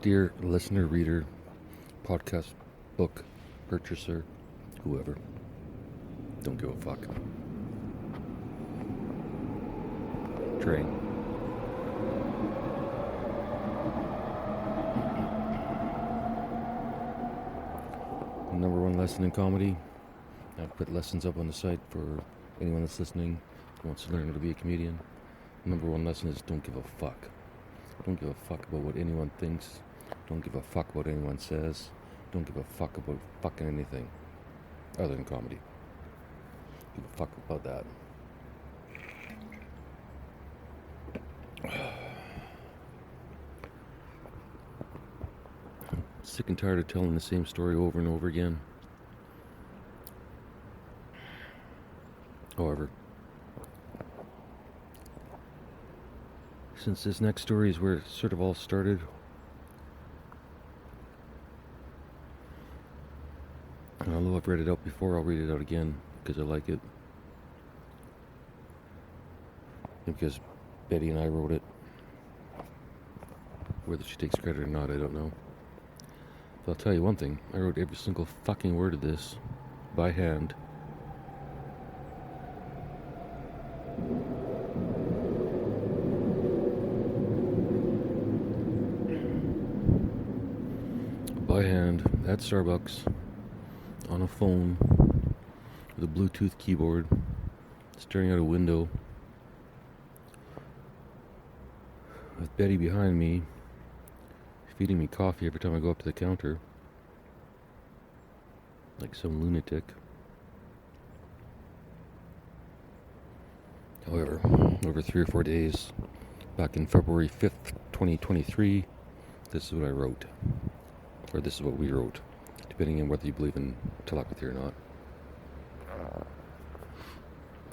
Dear listener, reader, podcast, book, purchaser, whoever, don't give a fuck. Train. Number one lesson in comedy. I've put lessons up on the site for anyone that's listening who wants to learn how to be a comedian. Number one lesson is don't give a fuck. Don't give a fuck about what anyone thinks. Don't give a fuck what anyone says. Don't give a fuck about fucking anything other than comedy. Give a fuck about that. Sick and tired of telling the same story over and over again. However, since this next story is where it sort of all started, and although I've read it out before, I'll read it out again because I like it. And because Betty and I wrote it. Whether she takes credit or not, I don't know. But I'll tell you one thing, I wrote every single fucking word of this by hand. By hand, at Starbucks, on a phone, with a Bluetooth keyboard, staring out a window, with Betty behind me, feeding me coffee every time I go up to the counter, like some lunatic. However, over 3 or 4 days, back in February 5th, 2023, this is what I wrote. Or this is what we wrote, depending on whether you believe in telepathy or not.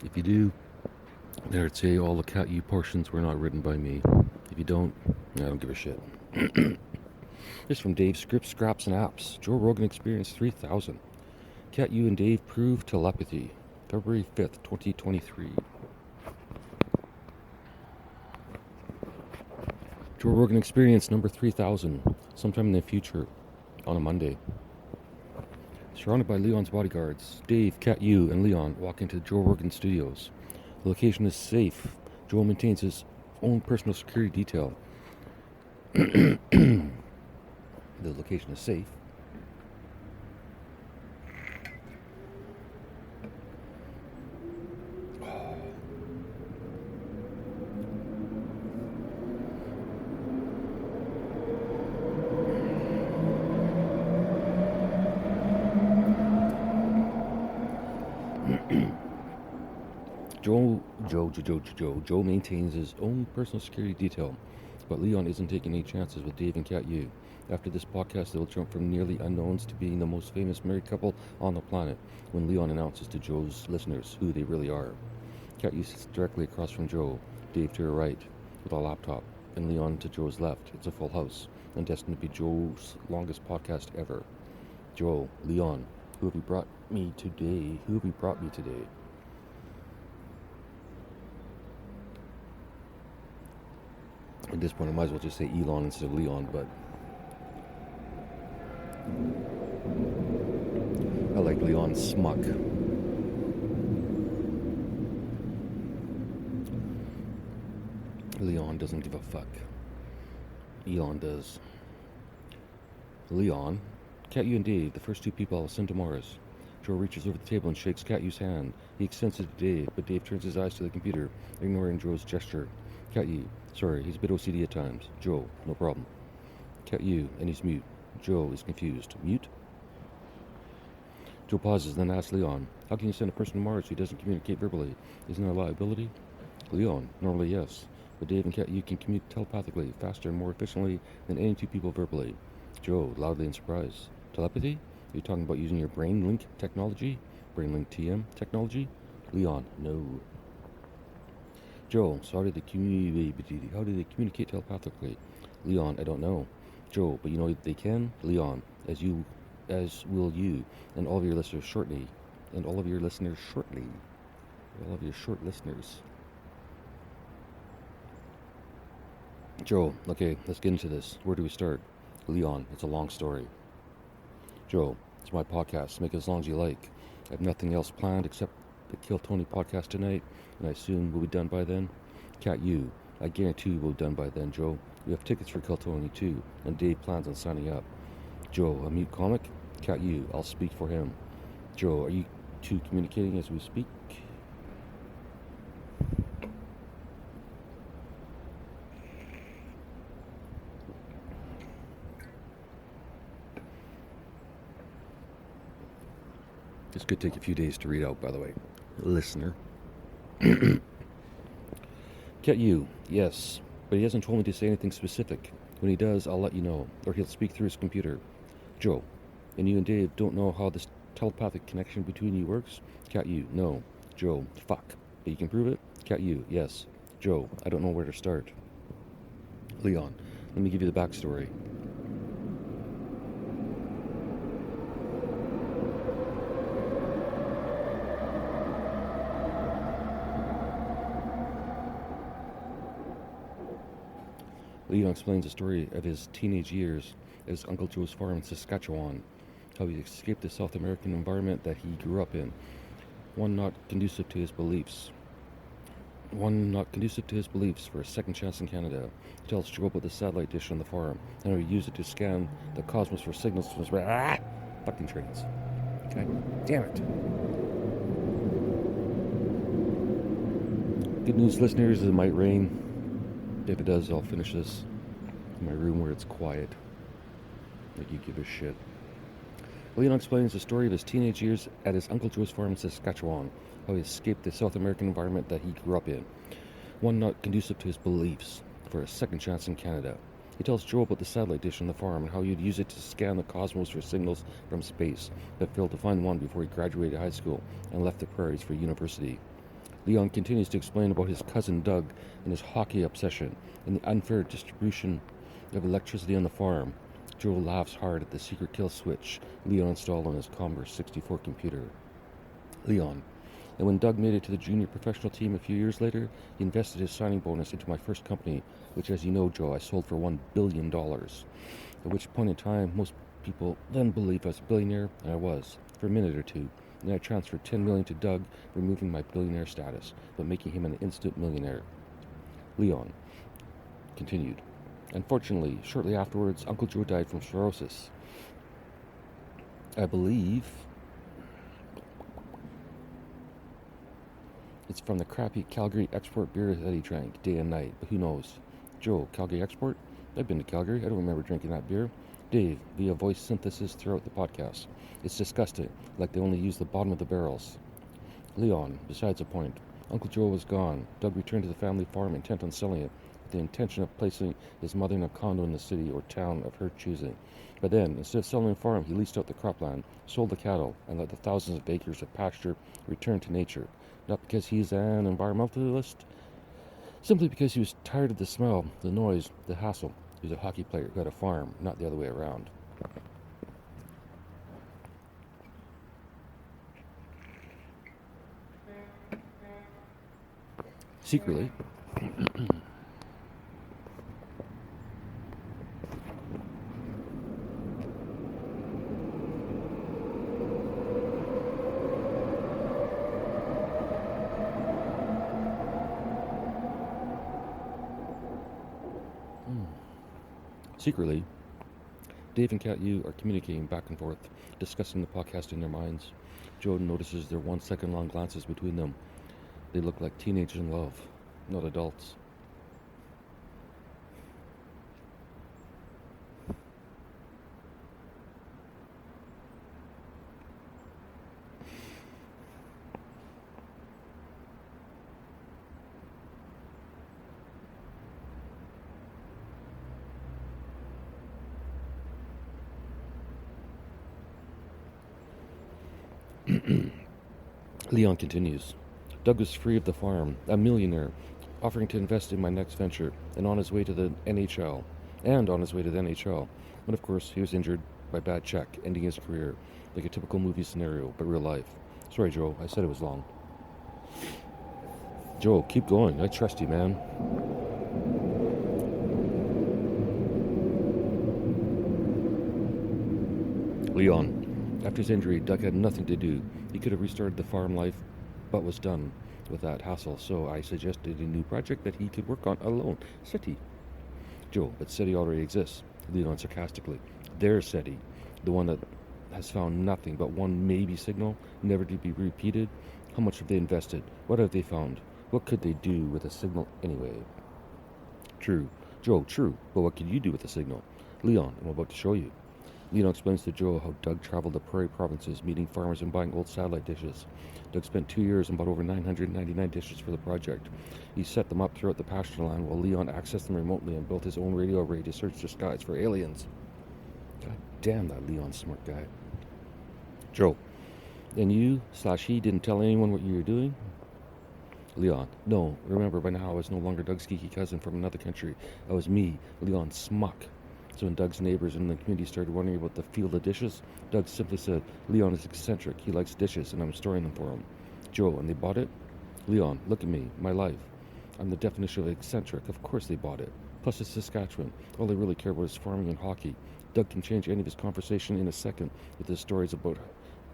If you do, then I'd say all the cat you portions were not written by me. If you don't, I don't give a shit. This is from Dave Scripts, Scraps, and Apps. Joe Rogan Experience 3000. Cat you and Dave prove telepathy. February 5th, 2023. Joe Rogan Experience number 3000. Sometime in the future. On a Monday. Surrounded by Leon's bodyguards, Dave, Cat U, and Leon walk into Joe Rogan Studios. The location is safe. Joe maintains his own personal security detail. The location is safe. Joe maintains his own personal security detail, but Leon isn't taking any chances with Dave and Cat U. After this podcast, they'll jump from nearly unknowns to being the most famous married couple on the planet when Leon announces to Joe's listeners who they really are. Cat U sits directly across from Joe, Dave to her right, with a laptop, and Leon to Joe's left. It's a full house, and destined to be Joe's longest podcast ever. Joe, Leon, who have you brought me today? Who have you brought me today? At this point, I might as well just say Elon instead of Leon, but I like Leon Smuck. Leon doesn't give a fuck. Elon does. Leon, Cat U and Dave, the first two people I'll send to Mars. Joe reaches over the table and shakes Cat U's hand. He extends it to Dave, but Dave turns his eyes to the computer, ignoring Joe's gesture. Cat U, sorry, he's a bit OCD at times. Joe, no problem. Cat U, and he's mute. Joe is confused. Mute? Joe pauses, then asks Leon, how can you send a person to Mars who doesn't communicate verbally? Isn't there a liability? Leon, normally yes, but Dave and Cat U can communicate telepathically, faster and more efficiently than any two people verbally. Joe, loudly in surprise. Telepathy? Are you talking about using your brain link technology? Brain link TM technology? Leon, no. Joe, so how do they communicate telepathically? Leon, I don't know. Joe, but you know they can? Leon, as will you, and all of your listeners shortly. All of your short listeners. Joe, okay, let's get into this. Where do we start? Leon, it's a long story. Joe, it's my podcast. Make it as long as you like. I have nothing else planned except the Kill Tony podcast tonight, and I assume we'll be done by then. Cat you, I guarantee we'll be done by then, Joe. We have tickets for Kill Tony too, and Dave plans on signing up. Joe, a mute comic? Cat you, I'll speak for him. Joe, are you two communicating as we speak? This could take a few days to read out, by the way. Listener. Cat you, yes, but he hasn't told me to say anything specific. When he does, I'll let you know, or he'll speak through his computer. Joe, and you and Dave don't know how this telepathic connection between you works? Cat you, no. Joe, fuck. But you can prove it? Cat you, yes. Joe, I don't know where to start. Leon, let me give you the backstory. Leon explains the story of his teenage years at his Uncle Joe's farm in Saskatchewan, how he escaped the South American environment that he grew up in, one not conducive to his beliefs. For a second chance in Canada. He tells Joe about the satellite dish on the farm and how he used it to scan the cosmos for signals from his fucking trains. God damn it. Good news, listeners, it might rain. If it does, I'll finish this in my room where it's quiet. Like you give a shit. Leon explains the story of his teenage years at his Uncle Joe's farm in Saskatchewan, how he escaped the South American environment that he grew up in, one not conducive to his beliefs, for a second chance in Canada. He tells Joe about the satellite dish on the farm and how he'd use it to scan the cosmos for signals from space, but failed to find one before he graduated high school and left the prairies for university. Leon continues to explain about his cousin Doug and his hockey obsession and the unfair distribution of electricity on the farm. Joe laughs hard at the secret kill switch Leon installed on his Commodore 64 computer. Leon, and when Doug made it to the junior professional team a few years later, he invested his signing bonus into my first company, which, as you know, Joe, I sold for $1 billion. At which point in time, most people then believed I was a billionaire, and I was, for a minute or two. And I transferred $10 million to Doug, removing my billionaire status, but making him an instant millionaire. Leon continued. Unfortunately, shortly afterwards, Uncle Joe died from cirrhosis. I believe it's from the crappy Calgary export beer that he drank day and night, but who knows? Joe, Calgary export? I've been to Calgary. I don't remember drinking that beer. Dave, via voice synthesis throughout the podcast. It's disgusting, like they only use the bottom of the barrels. Leon, besides the point. Uncle Joe was gone. Doug returned to the family farm intent on selling it, with the intention of placing his mother in a condo in the city or town of her choosing. But then, instead of selling the farm, he leased out the cropland, sold the cattle, and let the thousands of acres of pasture return to nature. Not because he's an environmentalist, simply because he was tired of the smell, the noise, the hassle. He was a hockey player who had a farm, not the other way around. Secretly, Dave and Cat Yu are communicating back and forth, discussing the podcast in their minds. Joe notices their 1 second long glances between them. They look like teenagers in love, not adults. Leon continues. Doug was free of the farm, a millionaire, offering to invest in my next venture, and on his way to the NHL. But of course, he was injured by bad check, ending his career, like a typical movie scenario, but real life. Sorry, Joe, I said it was long. Joe, keep going. I trust you, man. Leon. After his injury, Doug had nothing to do. He could have restarted the farm life, but was done with that hassle, so I suggested a new project that he could work on alone. SETI. Joe, but SETI already exists. Leon sarcastically. Their SETI, the one that has found nothing but one maybe signal, never to be repeated. How much have they invested? What have they found? What could they do with a signal anyway? True. Joe, true. But what could you do with a signal? Leon, I'm about to show you. Leon explains to Joe how Doug traveled the prairie provinces, meeting farmers and buying old satellite dishes. Doug spent 2 years and bought over 999 dishes for the project. He set them up throughout the pasture land while Leon accessed them remotely and built his own radio array to search the skies for aliens. God damn, that Leon's smart guy. Joe, and you/he didn't tell anyone what you were doing? Leon, no. Remember, by now I was no longer Doug's geeky cousin from another country. I was me, Leon Smuck. So when Doug's neighbors in the community started wondering about the field of dishes, Doug simply said, Leon is eccentric. He likes dishes, and I'm storing them for him. Joe, and they bought it? Leon, look at me, my life. I'm the definition of eccentric. Of course they bought it. Plus it's Saskatchewan. All they really care about is farming and hockey. Doug can change any of his conversation in a second with his stories about...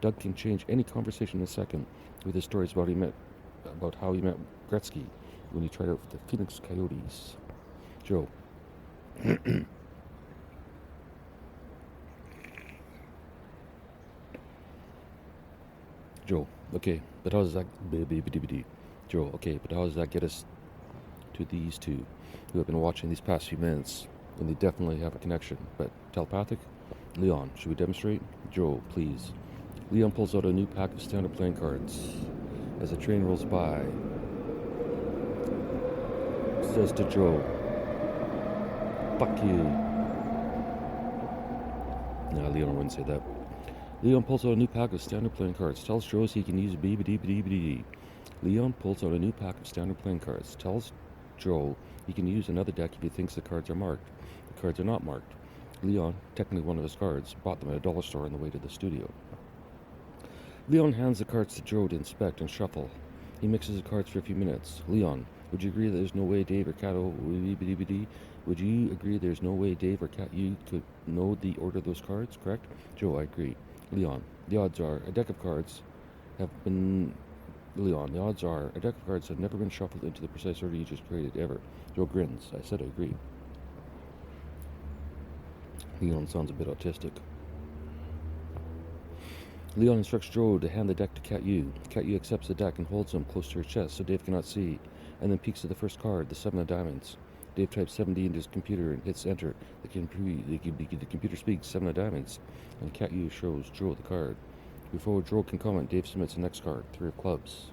Doug can change any conversation in a second with his stories about how he met Gretzky when he tried out for the Phoenix Coyotes. Joe. Joe, okay, but how does that... Joe, okay, but how does that get us to these two who have been watching these past few minutes, and they definitely have a connection, but telepathic? Leon, should we demonstrate? Joe, please. Leon pulls out a new pack of standard playing cards. As the train rolls by, says to Joe, fuck you. Nah, Leon wouldn't say that. Leon pulls out a new pack of standard playing cards. Tells Joe he can use b-b-d-b-d-b-d. Leon pulls out a new pack of standard playing cards. Tells Joe he can use another deck if he thinks the cards are marked. The cards are not marked. Leon, technically one of his cards, bought them at a dollar store on the way to the studio. Leon hands the cards to Joe to inspect and shuffle. He mixes the cards for a few minutes. Leon, would you agree that there's no way Dave or Cat Would you agree there's no way Dave or Cat you could know the order of those cards, correct? Joe, I agree. Leon, the odds are a deck of cards have never been shuffled into the precise order you just created, ever. Joe grins. I said I agree. Leon sounds a bit autistic. Leon instructs Joe to hand the deck to Cat Yu. Cat Yu accepts the deck and holds him close to her chest so Dave cannot see, and then peeks at the first card, the 7 of diamonds. Dave types 7D into his computer and hits enter. The computer speaks 7 of diamonds, and Cat Yu shows Joe the card. Before Joe can comment, Dave submits the next card, 3 of clubs.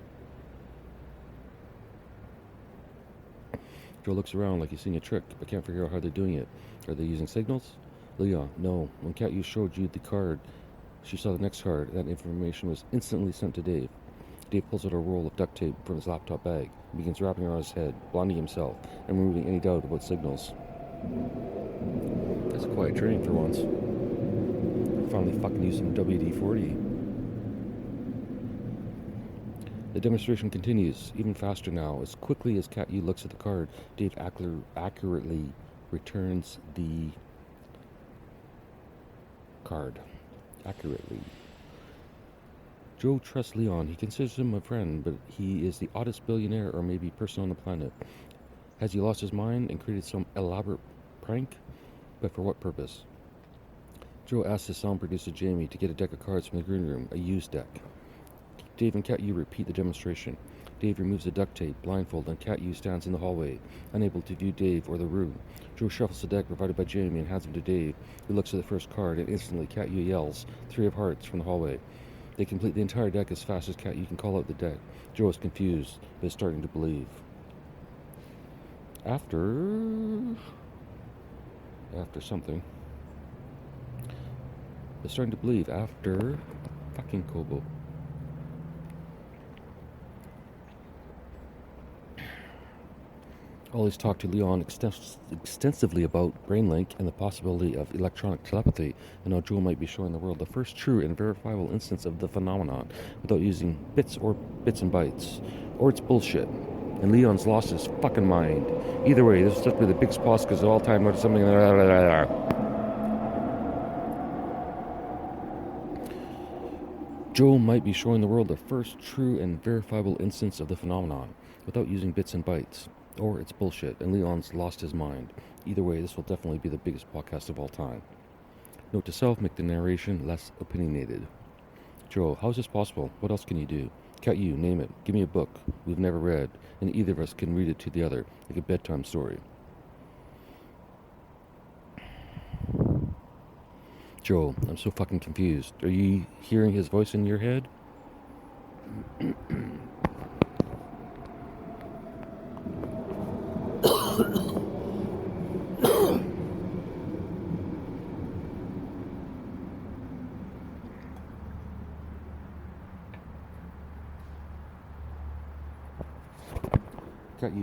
Joe looks around like he's seeing a trick, but can't figure out how they're doing it. Are they using signals? Leon, no. When Cat Yu showed you the card, she saw the next card, and that information was instantly sent to Dave. Dave pulls out a roll of duct tape from his laptop bag and begins wrapping around his head, blinding himself, and removing any doubt about signals. That's a quiet train for once. Finally fucking used some WD-40. The demonstration continues, even faster now. As quickly as Cat Yu looks at the card, Dave accurately returns the card. Accurately. Joe trusts Leon. He considers him a friend, but he is the oddest billionaire or maybe person on the planet. Has he lost his mind and created some elaborate prank? But for what purpose? Joe asks his sound producer Jamie to get a deck of cards from the green room, a used deck. Dave and Cat Yu repeat the demonstration. Dave removes the duct tape, blindfold, and Cat Yu stands in the hallway, unable to view Dave or the room. Joe shuffles the deck provided by Jamie and hands him to Dave, who looks at the first card, and instantly Cat Yu yells, 3 of hearts, from the hallway. They complete the entire deck as fast as Cat Yu can call out the deck. Joe is confused, but is starting to believe. After something. They're starting to believe after fucking Kobo. Ollie's talked to Leon extensively about BrainLink and the possibility of electronic telepathy, and how Joe might be showing the world the first true and verifiable instance of the phenomenon without using bits and bytes. Or it's bullshit. And Leon's lost his fucking mind. Either way, this is just the biggest podcast of all time or something. Joe might be showing the world the first true and verifiable instance of the phenomenon, without using bits and bytes. Or it's bullshit, and Leon's lost his mind. Either way, this will definitely be the biggest podcast of all time. Note to self, make the narration less opinionated. Joe, how is this possible? What else can you do? Cat you, name it. Give me a book we've never read, and either of us can read it to the other, like a bedtime story. Joe, I'm so fucking confused. Are you hearing his voice in your head? Cat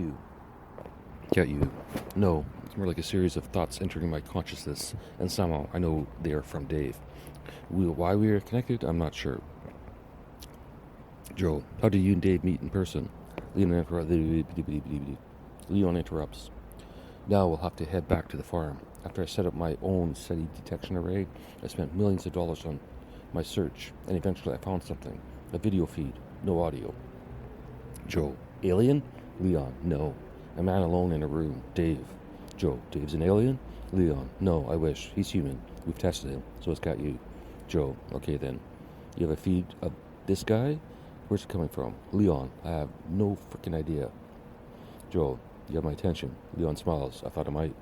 you. No, it's more like a series of thoughts entering my consciousness, and somehow I know they are from Dave. Why we are connected, I'm not sure. Joe, how did you and Dave meet in person? Leon interrupts. Now we'll have to head back to the farm. After I set up my own SETI detection array, I spent millions of dollars on my search, and eventually I found something. A video feed, no audio. Joe, alien? Leon, no. A man alone in a room. Dave. Joe, Dave's an alien? Leon, no, I wish. He's human. We've tested him, so it's got you. Joe, okay then. You have a feed of this guy? Where's it coming from? Leon, I have no freaking idea. Joe, you have my attention. Leon smiles. I thought I might.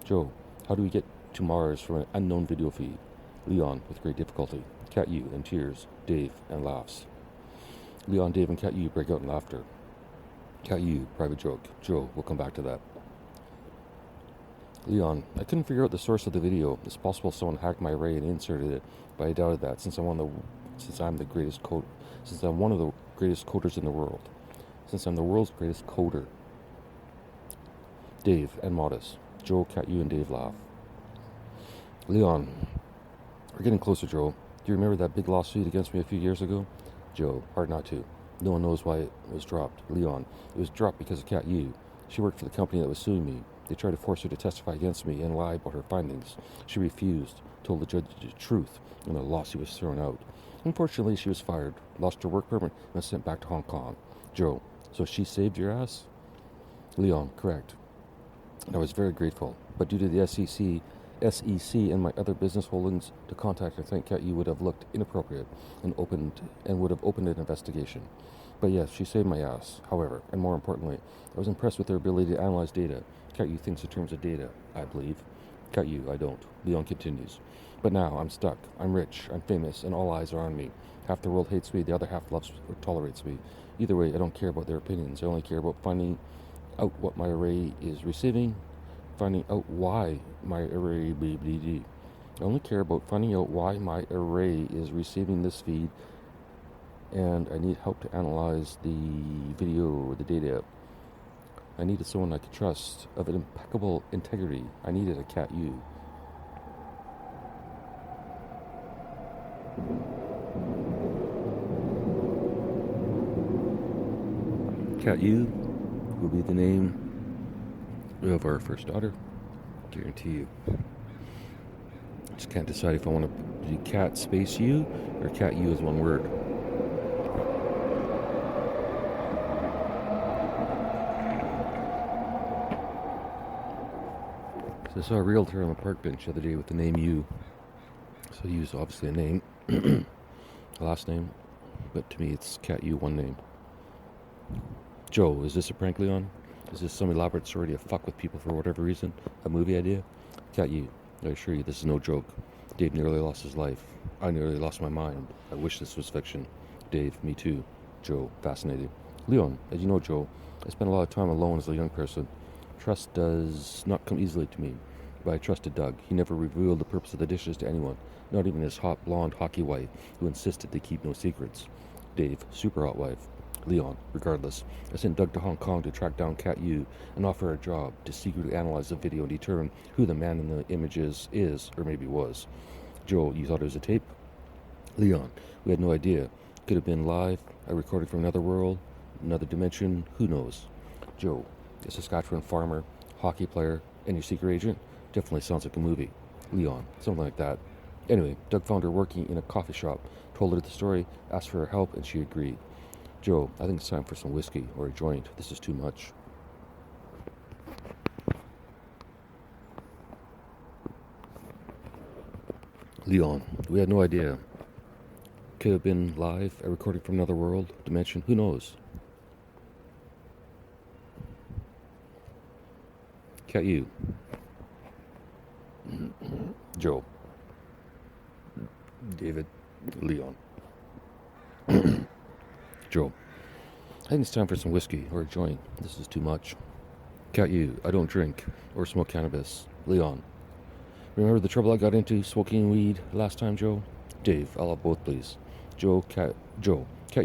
Joe, how do we get to Mars from an unknown video feed? Leon, with great difficulty. Cat you and tears. Dave, and laughs. Leon, Dave, and Cat you break out in laughter. Cat you, private joke. Joe, we'll come back to that. Leon, I couldn't figure out the source of the video. It's possible someone hacked my array and inserted it, but I doubted that since I'm one of the greatest coders in the world. Since I'm the world's greatest coder. Dave and Modest. Joe, Cat you, and Dave laugh. Leon, we're getting closer, Joe. Do you remember that big lawsuit against me a few years ago? Joe, hard not to. No one knows why it was dropped. Leon, it was dropped because of Cat Yu. She worked for the company that was suing me. They tried to force her to testify against me and lie about her findings. She refused, told the judge the truth, and the lawsuit was thrown out. Unfortunately, she was fired, lost her work permit, and was sent back to Hong Kong. Joe, so she saved your ass? Leon, correct. And I was very grateful, but due to the SEC and my other business holdings, to contact her, I think Cat Yu would have looked inappropriate and would have opened an investigation. But yes, she saved my ass. However, and more importantly, I was impressed with her ability to analyze data. Cat Yu thinks in terms of data, I believe. Cat Yu, I don't. Leon continues. But now I'm stuck. I'm rich, I'm famous, and all eyes are on me. Half the world hates me, the other half loves or tolerates me. Either way, I don't care about their opinions. I only care about finding out what my array is receiving, finding out why my array I only care about finding out why my array is receiving this feed, and I need help to analyze the video or the data. I needed someone I could trust, of an impeccable integrity. I needed a Cat Yu. Cat Yu will be the name of our first daughter. Guarantee you. Just can't decide if I want to do Cat space U or Cat U as one word. So I saw a realtor on the park bench the other day with the name U. So U is obviously a name, a last name, but to me it's Cat U, one name. Joe, is this a prank, Leon? Is this some elaborate story to fuck with people for whatever reason? A movie idea? Cat you, I assure you this is no joke. Dave nearly lost his life. I nearly lost my mind. I wish this was fiction. Dave, me too. Joe, fascinated. Leon, as you know, Joe, I spent a lot of time alone as a young person. Trust does not come easily to me, but I trusted Doug. He never revealed the purpose of the dishes to anyone, not even his hot blonde hockey wife, who insisted to keep no secrets. Dave, super hot wife. Leon, regardless, I sent Doug to Hong Kong to track down Cat Yu and offer her a job to secretly analyze the video and determine who the man in the images is, or maybe was. Joe, you thought it was a tape? Leon, we had no idea. Could have been live, I recorded from another world, another dimension, who knows? Joe, a Saskatchewan farmer, hockey player, and your secret agent? Definitely sounds like a movie. Leon, something like that. Anyway, Doug found her working in a coffee shop, told her the story, asked for her help, and she agreed. Joe, I think it's time for some whiskey or a joint. This is too much. Leon, we had no idea. Could have been live, a recording from another world, dimension, who knows? Cat you. Joe. David. Leon. Joe. I think it's time for some whiskey or a joint. This is too much. Cat you. I don't drink or smoke cannabis. Leon. Remember the trouble I got into smoking weed last time, Joe? Dave, I'll have both, please. Joe, cat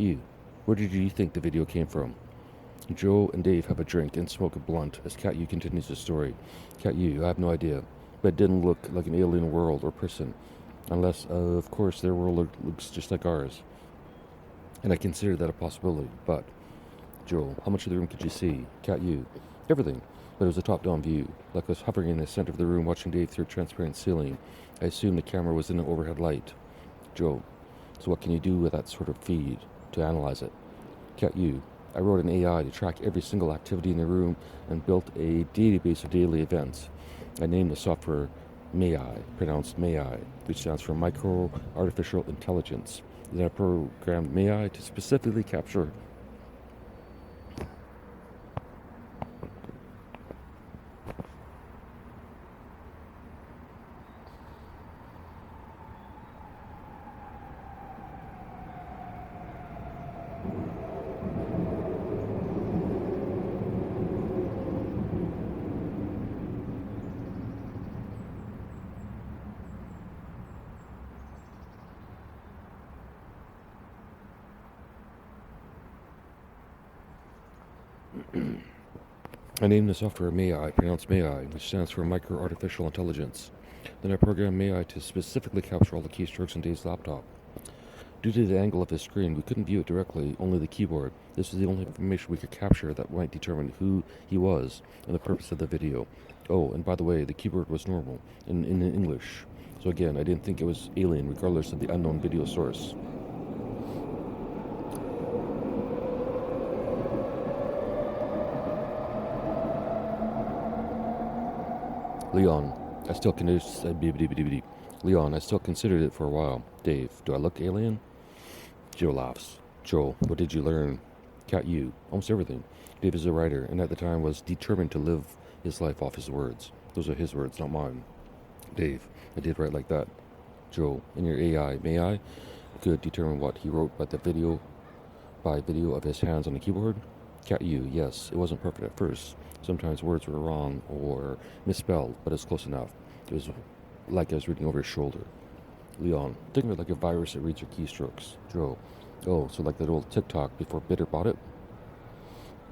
you. Where did you think the video came from? Joe and Dave have a drink and smoke a blunt as Cat U continues the story. Cat U, I have no idea, but it didn't look like an alien world or person, unless, of course, their world looks just like ours. And I consider that a possibility, but... Joe, how much of the room could you see? Cat U, everything, but it was a top-down view, like I was hovering in the center of the room watching Dave through a transparent ceiling. I assumed the camera was in an overhead light. Joe, so what can you do with that sort of feed to analyze it? Cat U, I wrote an AI to track every single activity in the room and built a database of daily events. I named the software MAI, pronounced MAI, which stands for Micro Artificial Intelligence. Then I programmed MAI to specifically capture I named the software MAI, pronounced MAI, which stands for Micro Artificial Intelligence. Then I programmed MAI to specifically capture all the keystrokes on Dave's laptop. Due to the angle of his screen, we couldn't view it directly, only the keyboard. This was the only information we could capture that might determine who he was and the purpose of the video. Oh, and by the way, the keyboard was normal, in English. So again, I didn't think it was alien, regardless of the unknown video source. Leon, I still considered it for a while. Dave, do I look alien? Joe laughs. Joe, what did you learn? Cat U, almost everything. Dave is a writer, and at the time was determined to live his life off his words. Those are his words, not mine. Dave, I did write like that. Joe, in your AI, may I? Could determine what he wrote by video of his hands on the keyboard? Cat U, yes, it wasn't perfect at first. Sometimes words were wrong or misspelled, but it's close enough. It was like I was reading over his shoulder. Leon, think of it like a virus that reads your keystrokes. Joe, oh, so like that old TikTok before Bitter bought it?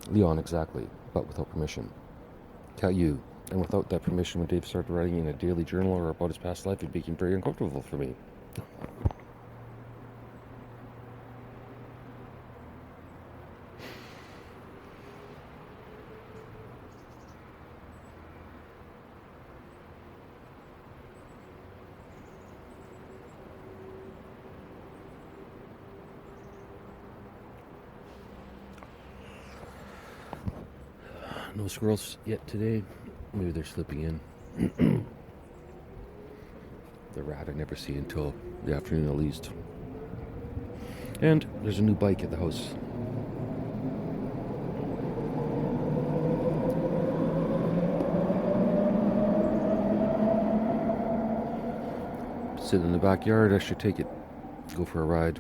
Leon, exactly, but without permission. Cat U, and without that permission, when Dave started writing in a daily journal or about his past life, it became very uncomfortable for me. No squirrels yet today. Maybe they're slipping in. The rat I never see until the afternoon at least. And there's a new bike at the house. Sit in the backyard, I should take it. Go for a ride.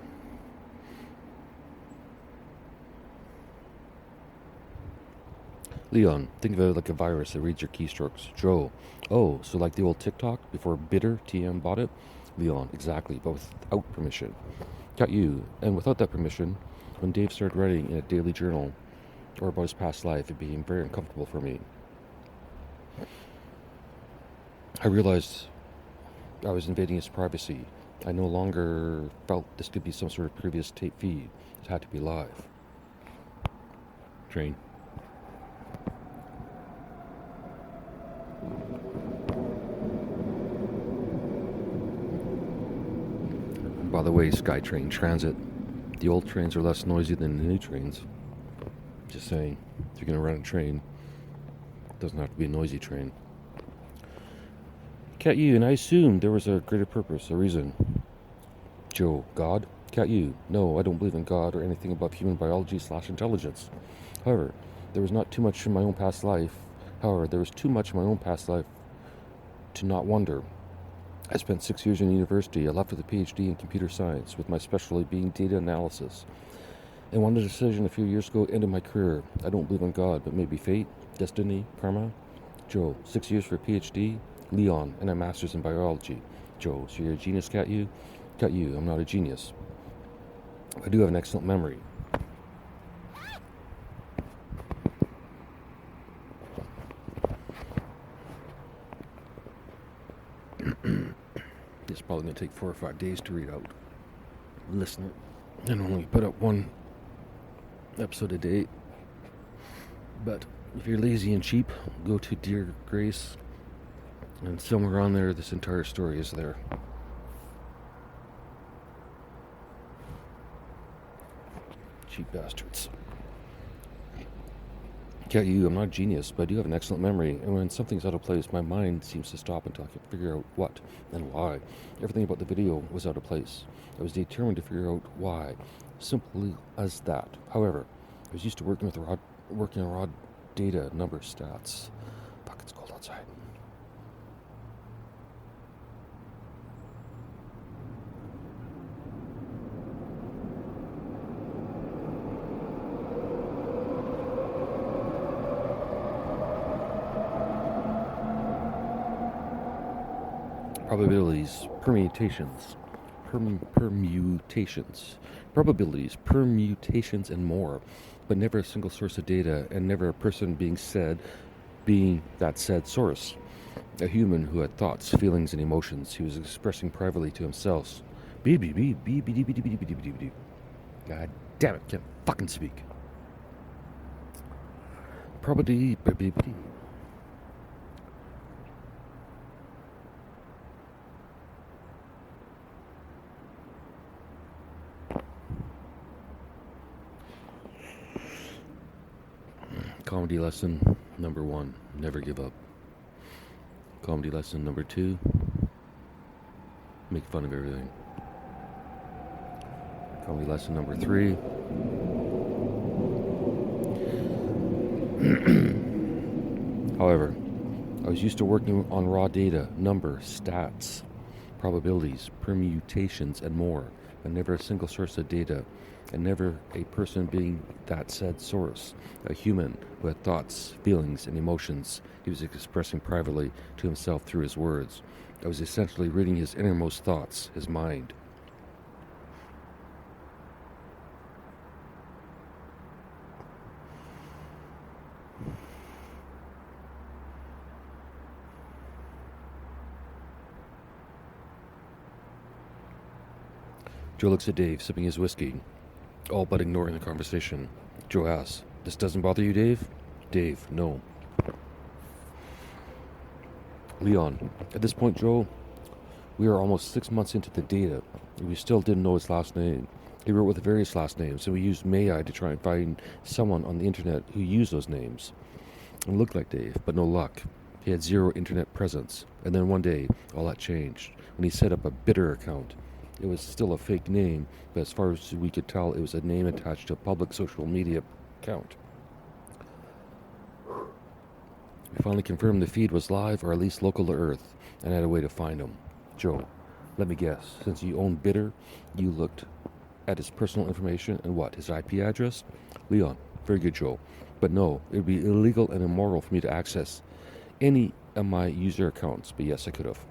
Leon, think of it like a virus that reads your keystrokes. Joe, oh, so like the old TikTok before Bitter TM bought it? Leon, exactly, but without permission. Got you, and without that permission, when Dave started writing in a daily journal or about his past life, it became very uncomfortable for me. I realized I was invading his privacy. I no longer felt this could be some sort of previous tape feed. It had to be live. Train. by the way, SkyTrain Transit. The old trains are less noisy than the new trains. Just saying, if you're going to run a train, it doesn't have to be a noisy train. Cat you, and I assumed there was a greater purpose, a reason. Joe, God? Cat you, no, I don't believe in God or anything above human biology/intelligence. However, there was too much in my own past life to not wonder. I spent 6 years in university. I left with a PhD in computer science, with my specialty being data analysis. And one decision a few years ago ended my career. I don't believe in God, but maybe fate, destiny, karma. Joe, 6 years for a PhD. Leon, and a master's in biology. Joe, so you're a genius, Cat you? Cat you, I'm not a genius. I do have an excellent memory. It's probably going to take 4 or 5 days to read out. Listener, and only put up one episode a day. But if you're lazy and cheap, go to Dear Grace, and somewhere on there, this entire story is there. Cheap bastards. Cat you, I'm not a genius, but I do have an excellent memory, and when something's out of place, my mind seems to stop until I can figure out what and why. Everything about the video was out of place. I was determined to figure out why. Simply as that. However, I was used to working on raw data, number, stats. Fuck, it's cold outside. Probabilities, permutations, probabilities, permutations, and more, but never a single source of data, and never a person being that said source. A human who had thoughts, feelings, and emotions he was expressing privately to himself. God damn it, can't fucking speak. Probability. Comedy lesson number 1, never give up. Comedy lesson number 2, make fun of everything. Comedy lesson number 3, however, I was used to working on raw data, number, stats, probabilities, permutations, and more, but never a single source of data, and never a person being that said source. A human who had thoughts, feelings, and emotions he was expressing privately to himself through his words. I was essentially reading his innermost thoughts, his mind. Joe looks at Dave, sipping his whiskey, all but ignoring the conversation. Joe asks, "This doesn't bother you, Dave?" Dave, "No." Leon, at this point, Joe, we are almost 6 months into the data, and we still didn't know his last name. He wrote with various last names, and we used May to try and find someone on the internet who used those names. It looked like Dave, but no luck. He had 0 internet presence, and then one day, all that changed, when he set up a Bitter account. It was still a fake name, but as far as we could tell, it was a name attached to a public social media account. We finally confirmed the feed was live, or at least local to Earth, and had a way to find him. Joe, let me guess, since you own Bitter, you looked at his personal information and what, his IP address? Leon, very good, Joe. But no, it would be illegal and immoral for me to access any of my user accounts, but yes, I could have.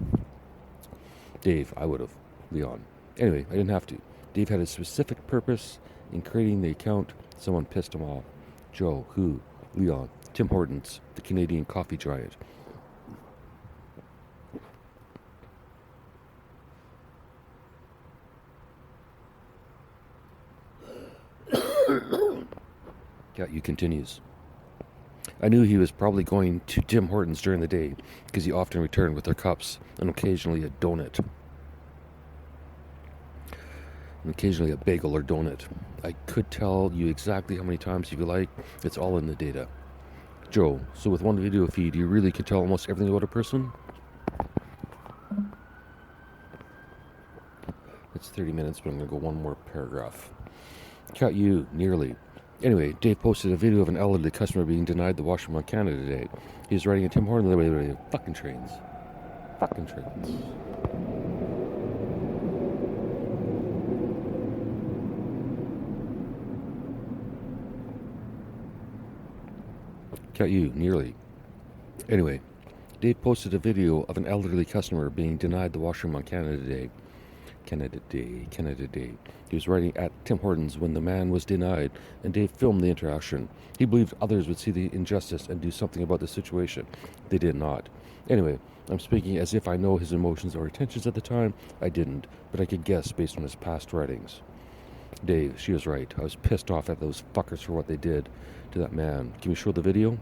Dave, I would have. Leon, anyway, I didn't have to. Dave had a specific purpose in creating the account. Someone pissed him off. Joe, who? Leon, Tim Hortons, the Canadian coffee giant. Cat continues. I knew he was probably going to Tim Hortons during the day, because he often returned with their cups and occasionally a donut. and occasionally a bagel or donut. I could tell you exactly how many times if you like. It's all in the data. Joe, so with one video feed, you really could tell almost everything about a person? It's 30 minutes, but I'm going to go one more paragraph. Cat you, nearly. Anyway, Dave posted a video of an elderly customer being denied the washroom on Canada Day. He was riding a Tim Hortons. Fucking trains. Fucking trains. Cat you, nearly. Anyway, Dave posted a video of an elderly customer being denied the washroom on Canada Day. Canada Day. He was riding at Tim Hortons when the man was denied, and Dave filmed the interaction. He believed others would see the injustice and do something about the situation. They did not. Anyway, I'm speaking as if I know his emotions or intentions at the time. I didn't, but I could guess based on his past writings. Dave, she was right. I was pissed off at those fuckers for what they did to that man. Can we show the video?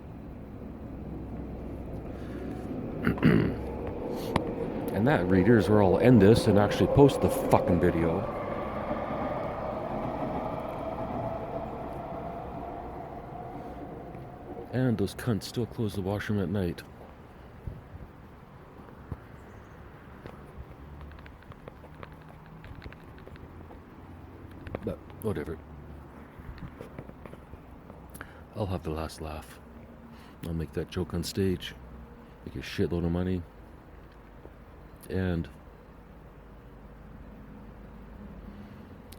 And that, readers, where I'll end this and actually post the fucking video. And those cunts still close the washroom at night. But whatever. I'll have the last laugh. I'll make that joke on stage. Make a shitload of money. And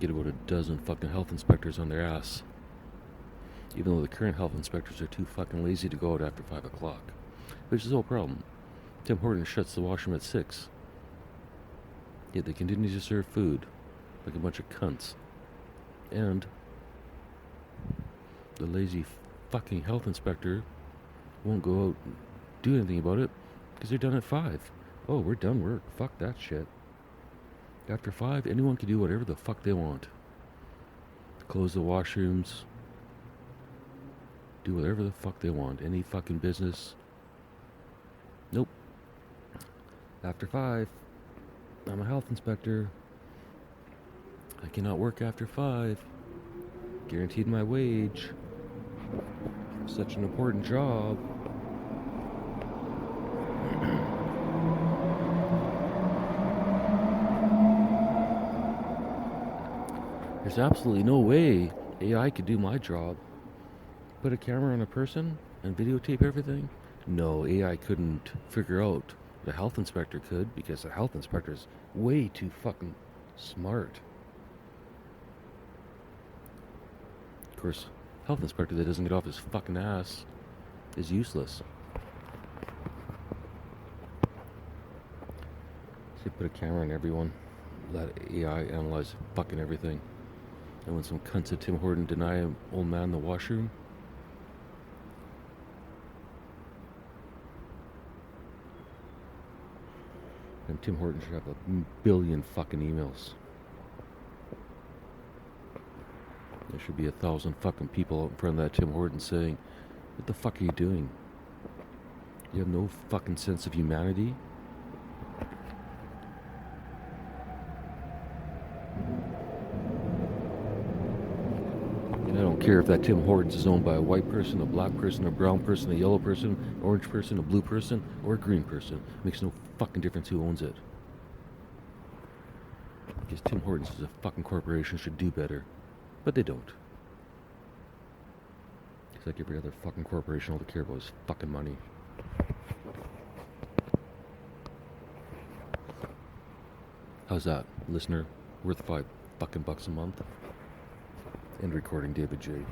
get about a dozen fucking health inspectors on their ass. Even though the current health inspectors are too fucking lazy to go out after 5 o'clock. Which is no problem. Tim Hortons shuts the washroom at 6. Yet they continue to serve food like a bunch of cunts. And the lazy fucking health inspector won't go out and do anything about it because they're done at 5. Oh, we're done work. Fuck that shit. After 5, anyone can do whatever the fuck they want. Close the washrooms. Do whatever the fuck they want. Any fucking business. Nope. After 5, I'm a health inspector. I cannot work after 5. Guaranteed my wage. Such an important job. There's absolutely no way AI could do my job. Put a camera on a person and videotape everything? No, AI couldn't figure out. The health inspector could, because the health inspector is way too fucking smart. Of course, health inspector that doesn't get off his fucking ass is useless. So put a camera on everyone. Let AI analyze fucking everything. And when some cunts at Tim Hortons deny an old man the washroom, and Tim Hortons should have 1 billion fucking emails. There should be 1,000 fucking people out in front of that Tim Hortons saying, "What the fuck are you doing? You have no fucking sense of humanity?" I don't care if that Tim Hortons is owned by a white person, a black person, a brown person, a yellow person, an orange person, a blue person, or a green person. It makes no fucking difference who owns it. Because Tim Hortons as a fucking corporation should do better. But they don't. It's like every other fucking corporation, all they care about is fucking money. How's that, listener? Worth $5 fucking bucks a month? End recording, David J.